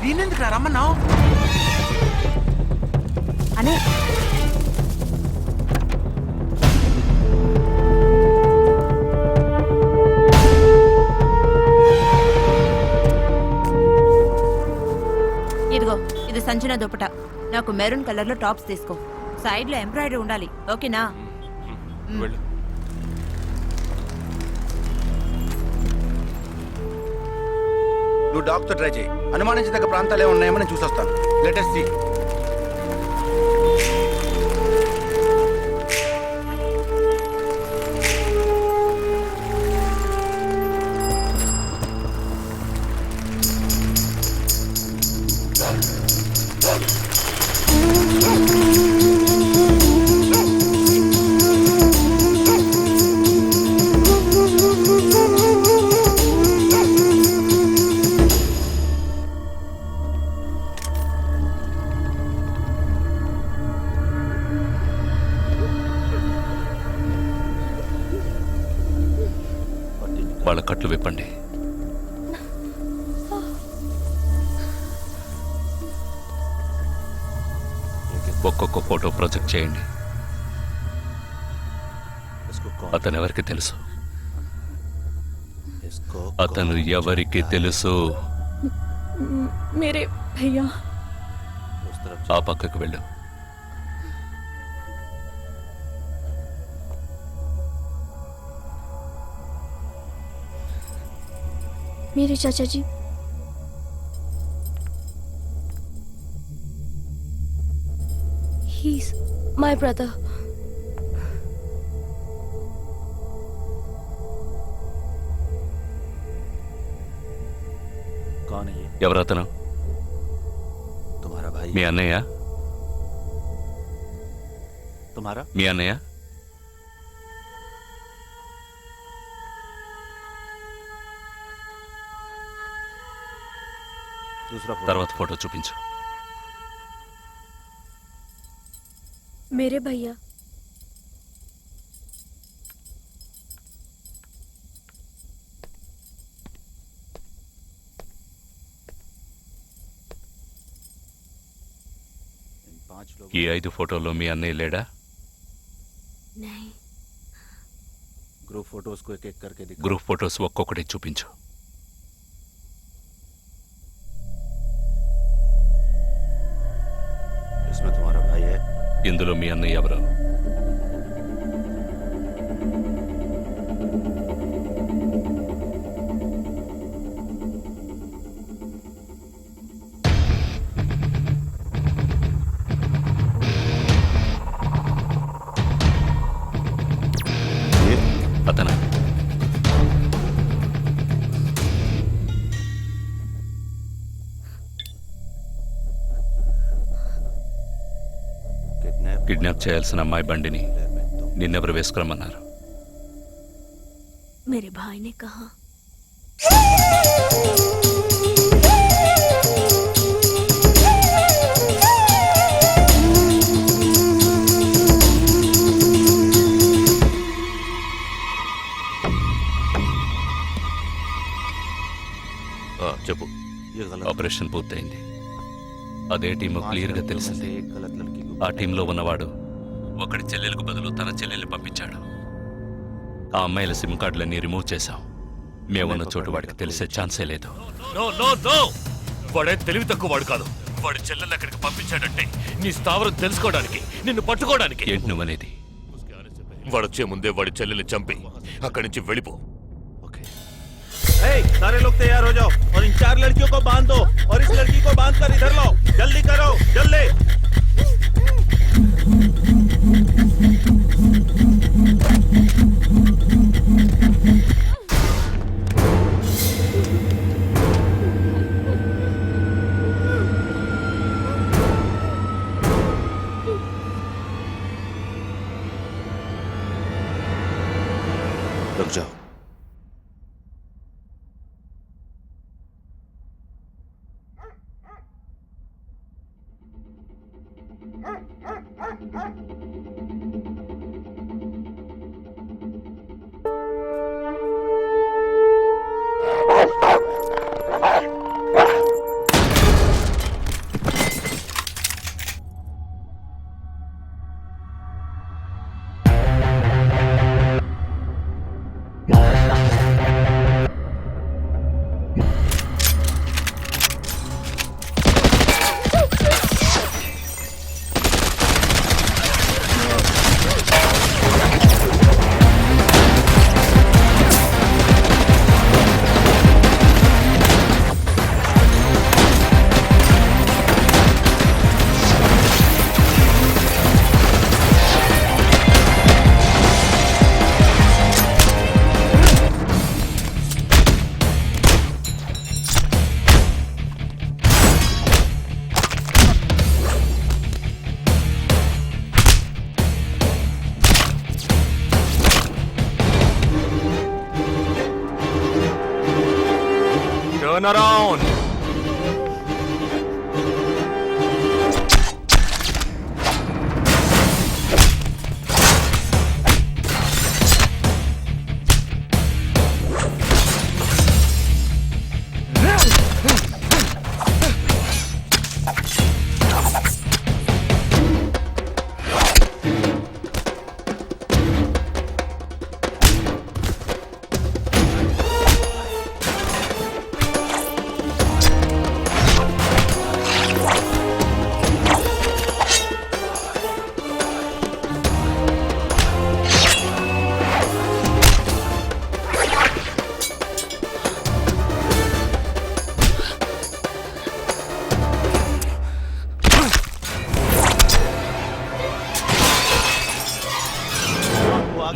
నేనెందుకు రమ్మన్నావు అనే ఇదిగో ఇది సంచన దుపట. నాకు మెరూన్ కలర్ లో టాప్స్ తీసుకో. సైడ్ లో ఎంబ్రాయిడరీ ఉండాలి, ఓకేనా? వెళ్ళు. నువ్వు డాక్టర్ ట్రై చేయి. అనుమానించదగ్గ ప్రాంతాలు ఏమి ఉన్నాయేమో నేను చూసొస్తాను. Latest see. వాళ్ళ కట్లు విప్పండి. ఒక్కొక్క ఫోటో ప్రొజెక్ట్ చేయండి. అతను ఎవరికి తెలుసు? అతను ఎవరికి తెలుసు? మేరే భయ్యా. ఆ పక్కకు వెళ్ళు. मेरे चाचा जी। He's my brother. कौन है ये? ఎవరతను? तुम्हारा भाई? మీ అన్నయ్య? तुम्हारा? మీ అన్నయ్య? తర్వాత ఫోటో చూపించు. मेरे भैया। ఈ 5 ఫోటోల్లో మీ అన్నయ్య లేడా? नहीं। ग्रुप फोटोज को एक-एक करके दिखा. గ్రూప్ ఫోటోస్ ఒక్కొక్కటి చూపించు. इसमें तुम्हारा भाई है? ఇందులో మీ అన్నయ్య ఎవరు? అతను కిడ్నాప్ చేయాల్సిన అమ్మాయి బండిని నిన్నెవరు వేసుకురమ్మన్నారు? मेरे भाई ने कहा। చెప్పు. ఆపరేషన్ పూర్తయింది. అదే టీము క్లియర్గా తెలిసింది. ఆ టీంలో ఉన్నవాడు ఒకడి చెల్లెలకు బదులు తన చెల్లెల్ని పంపించాడు. ఆ అమ్మాయిల సిమ్ కార్డులన్నీ రిమూవ్ చేశాం. మేమున్న చోటు వాడికి తెలిసే ఛాన్సే లేదు. వాడే తెలివి తక్కువ వాడు కాదు. వాడి చెల్లెల్ని అక్కడికి పంపించాడంటే నీ స్థావరం తెలుసుకోవడానికి, నిన్ను పట్టుకోవడానికి. ఏంటి నువ్వనేది? వాడొచ్చే ముందే వాడి చెల్లెల్ని చంపి అక్కడి నుంచి వెళ్ళిపో. सारे लोग तैयार हो जाओ और इन 4 लड़कियों को बांध दो और इस लड़की को बांध कर इधर लाओ. जल्दी करो, जल्दी. रुक जाओ. around.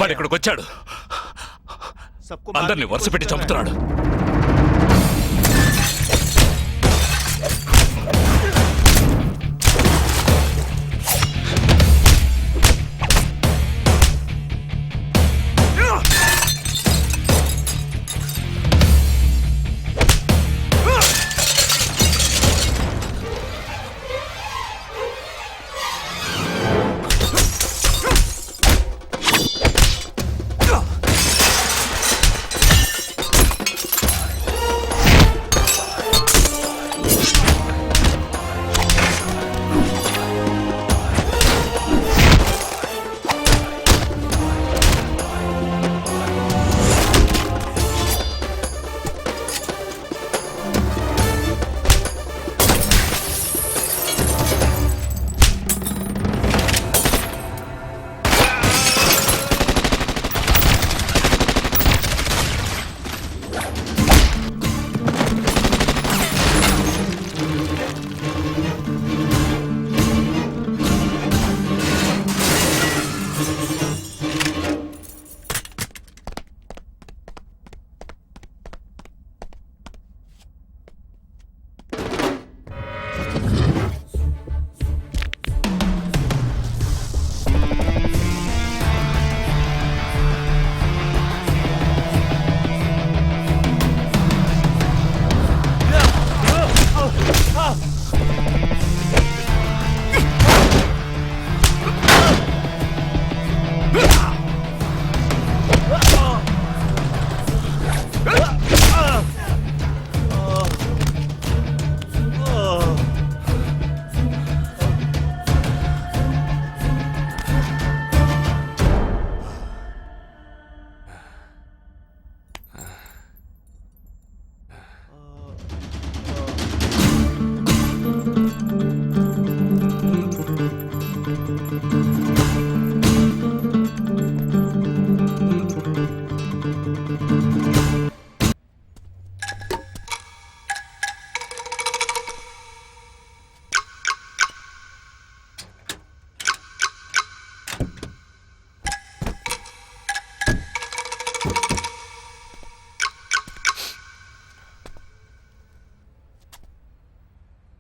వాడు ఇక్కడికి వచ్చాడు, అందరినీ వరుస పెట్టి చంపుతున్నాడు.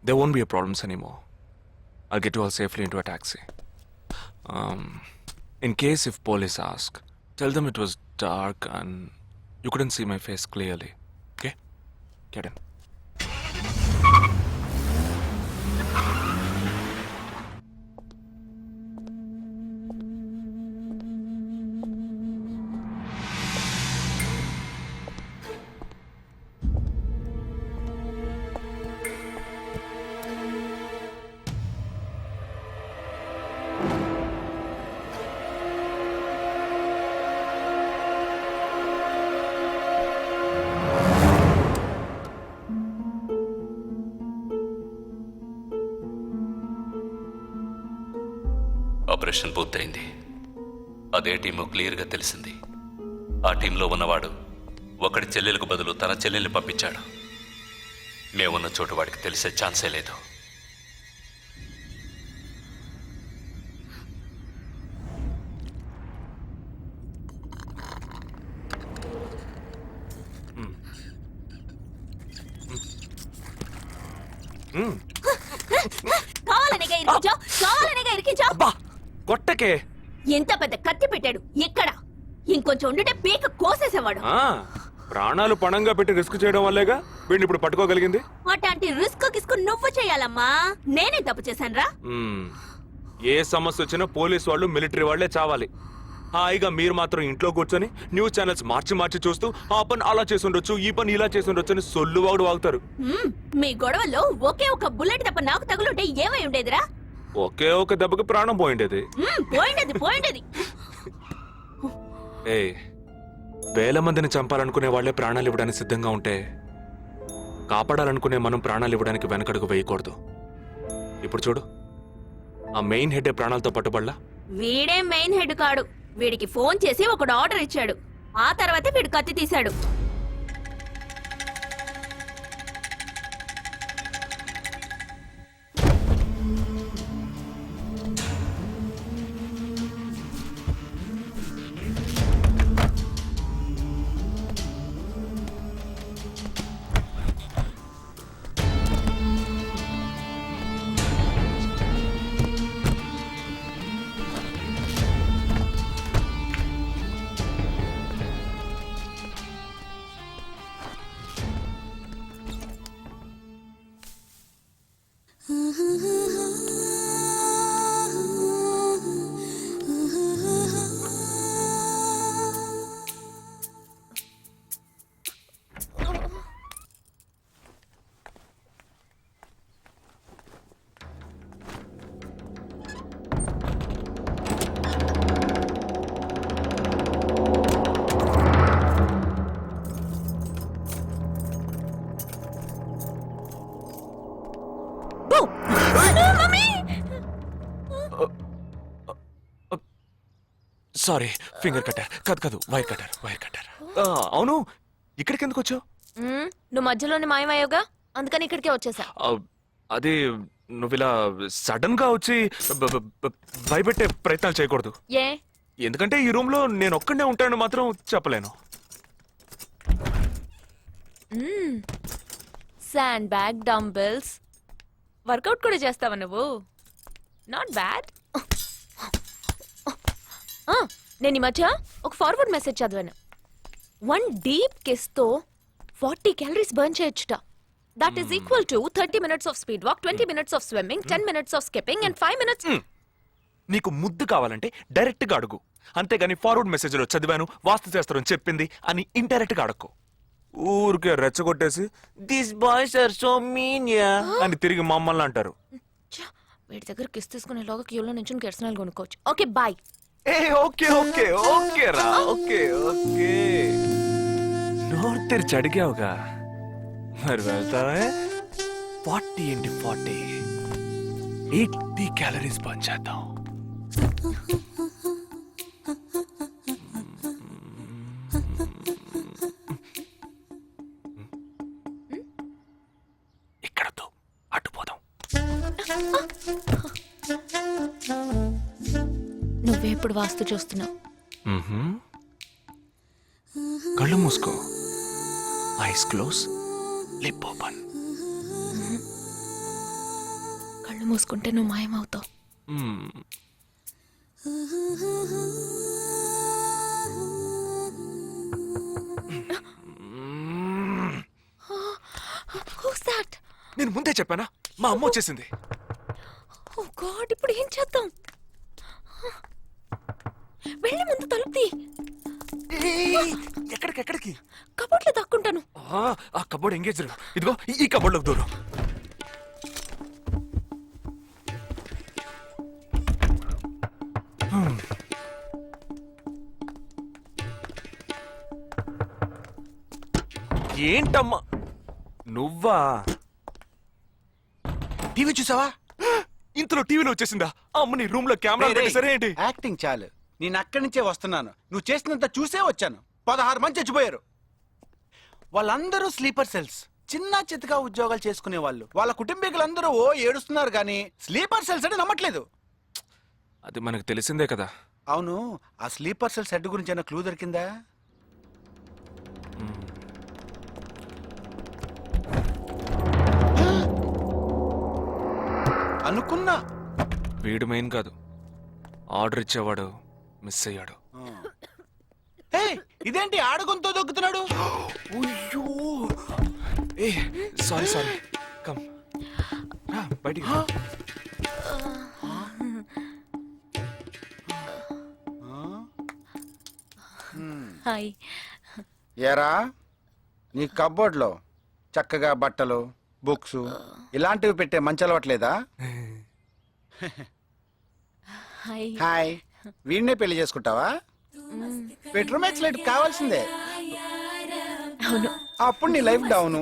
There won't be a problems anymore. I'll get you all safely into a taxi. In case if police ask, tell them it was dark and you couldn't see my face clearly. Okay? Get in. Operation పూర్తయింది. అదే team క్లియర్గా తెలిసింది. ఆ టీంలో ఉన్నవాడు ఒకడి చెల్లెలకు బదులు తన చెల్లెల్ని పంపించాడు. మేమున్న చోటు వాడికి తెలిసే ఛాన్సే లేదు. కొట్టకే. ఎంత పెద్ద కత్తి పెట్టాడు. ఎక్కడ ఇంకొంచెం ఉండుంటే పీక కోసేసేవాడు. ప్రాణాలు పణంగా పెట్టి రిస్క్ చేయడం వల్లేగా వీడిని ఇప్పుడు పట్టుకోగలిగింది. అట్లాంటి రిస్క్ కిస్కు నువ్వు చేయాలమ్మా, నేనే తప్పు చేశానురా. మ్మ్. ఏ సమస్య వచ్చినా పోలీస్ వాళ్ళు మిలిటరీ వాళ్ళే చావాలి. హాయిగా మీరు మాత్రం ఇంట్లో కూర్చొని న్యూస్ ఛానల్స్ మార్చి మార్చి చూస్తూ ఆ పని అలా చేసి ఉండొచ్చు, ఈ పని ఇలా చేసి ఉండొచ్చు అని సొల్లు వాగుడు వాగుతారు. మీ గొడవల్లో ఒకే ఒక బుల్లెట్ తప్ప నాకు తగులుంటే ఏమై ఉండేదిరా? ఒకే ఒక దెబ్బకి ప్రాణం పోయిండేది. పోయిండేది. ఏ వేల మందిని చంపాలనుకునే వాళ్లే ప్రాణాలు ఇవ్వడానికి సిద్ధంగా ఉంటే కాపాడాలనుకునే మనం ప్రాణాలు ఇవ్వడానికి వెనకడుగు వేయకూడదు. ఇప్పుడు చూడు, ఆ మెయిన్ హెడ్ ప్రాణాలతో పట్టుబడలా. వీడే మెయిన్ హెడ్ కాడు. వీడికి ఫోన్ చేసి ఒకడు ఆర్డర్ ఇచ్చాడు. ఆ తర్వాత వీడు కత్తి తీశాడు. సారీ, ఫింగర్ కట్టర్ కాదు, వైర్ కట్టర్. అవును, ఇక్కడికి ఎందుకు వచ్చావు? నువ్వు మధ్యలోనే మాయమయ్యోగా, అందుకని ఇక్కడికే వచ్చేసా. అది నువ్వు ఇలా సడన్ గా వచ్చి భయపెట్టే ప్రయత్నాలు చేయకూడదు. ఏ? ఎందుకంటే ఈ రూమ్ లో నేను ఒక్కడే ఉంటానని మాత్రం చెప్పలేను. శాండ్ బ్యాగ్, డంబెల్స్, వర్కౌట్ కూడా చేస్తావా నువ్వు? Not bad. నేను ఈ మధ్య ఒక ఫార్వర్డ్ మెసేజ్ చదివాను. 1 డీప్ కిస్ తో 40 క్యాలరీస్ బర్న్ చేయొచ్చుట. That is equal to 30 minutes of speed walk, 20 minutes of swimming, 10 minutes of skipping and 5 minutes. నీకు ముద్దు కావాలంటే డైరెక్ట్ గా అడుగు, అంతేగాని ఫార్వర్డ్ మెసేజ్ లో చదివాను, వాస్తు శాస్త్రం చెప్పింది అని ఇండైరెక్ట్ గా అడక్కు. ఊరికే రెచ్చగొట్టేసి this boys are so mean అని తిరిగి మమ్మల్ని అంటారు. వీడి దగ్గర కిస్ తీసుకునేలాగా క్యూలో నుంచి కెర్సనాలు కొనుక్కోవచ్చు. Okay boy. ఏ ఓకే ఓకే ఓకే రా, ఓకే ఓకే. నోరు తెరిచి అడిగావుగా, మరి వెళ్తావే. 40 into 40 80 క్యాలరీస్ బర్న్ చేద్దాం. ఇక్కడతో అడ్డుపోదాం. నువ్వే ఇప్పుడు వాస్తు చూస్తున్నావు. కళ్ళు మూసుకో, ఐస్ క్లోజ్, లిప్ ఓపెన్. కళ్ళు మూసుకుంటే నువ్వు మాయమవుతావు. Who's that? నేను ముందే చెప్పానా, మా అమ్మ వచ్చేసింది. ఓ గాడ్, ఇప్పుడు ఏం చేద్దాం? వెళ్ళి ముందు తలుపు తీ. ఎక్కడికి? కబోర్డ్లో దక్కుంటాను. ఆ కబోర్డ్ ఎంగేజ్. ఇదిగో ఈ కబోర్డ్లోకి దూరం. ఏంటమ్మా నువ్వా? టీవీ చూసావా? ఇంతలో టీవీలో వచ్చేసిందా? అమ్మని రూమ్ లో కెమెరా సరే ఏంటి? యాక్టింగ్ చాలు. నేను అక్కడి నుంచే వస్తున్నాను. నువ్వు చేసినంత చూసే వచ్చాను. 16 మంది చచ్చిపోయారు. వాళ్ళందరూ స్లీపర్ సెల్స్, చిన్న చిత్తగా ఉద్యోగాలు చేసుకునే వాళ్ళు. వాళ్ళ కుటుంబీకులందరూ ఏడుస్తున్నారు కానీ స్లీపర్ సెల్స్ అని నమ్మట్లేదు. అది మనకు తెలిసిందే కదా. అవును, ఆ స్లీపర్ సెల్స్ హెడ్ గురించి ఏమైనా క్లూ దొరికిందా? అనుకున్నా. వీడు మెయిన్ కాదు, ఆర్డర్ ఇచ్చేవాడు మిస్ అయ్యాడు. ఇదేంటి ఆడగొంతో దొక్కుతున్నాడు? అయ్యో ఏ సారీ సారీ కమ్ బయటికి రా. హాయ్. ఏరా నీ కబ్బోర్డ్లో చక్కగా బట్టలు బుక్స్ ఇలాంటివి పెట్టే మంచి అలవాట్లేదా? హాయ్. హాయ్, వీడినే పెళ్లి చేసుకుంటావా? బెడ్రూమ్ ఎక్సలెంట్ కావాల్సిందే. అవును. అప్పుడు నీ లైఫ్ డౌను.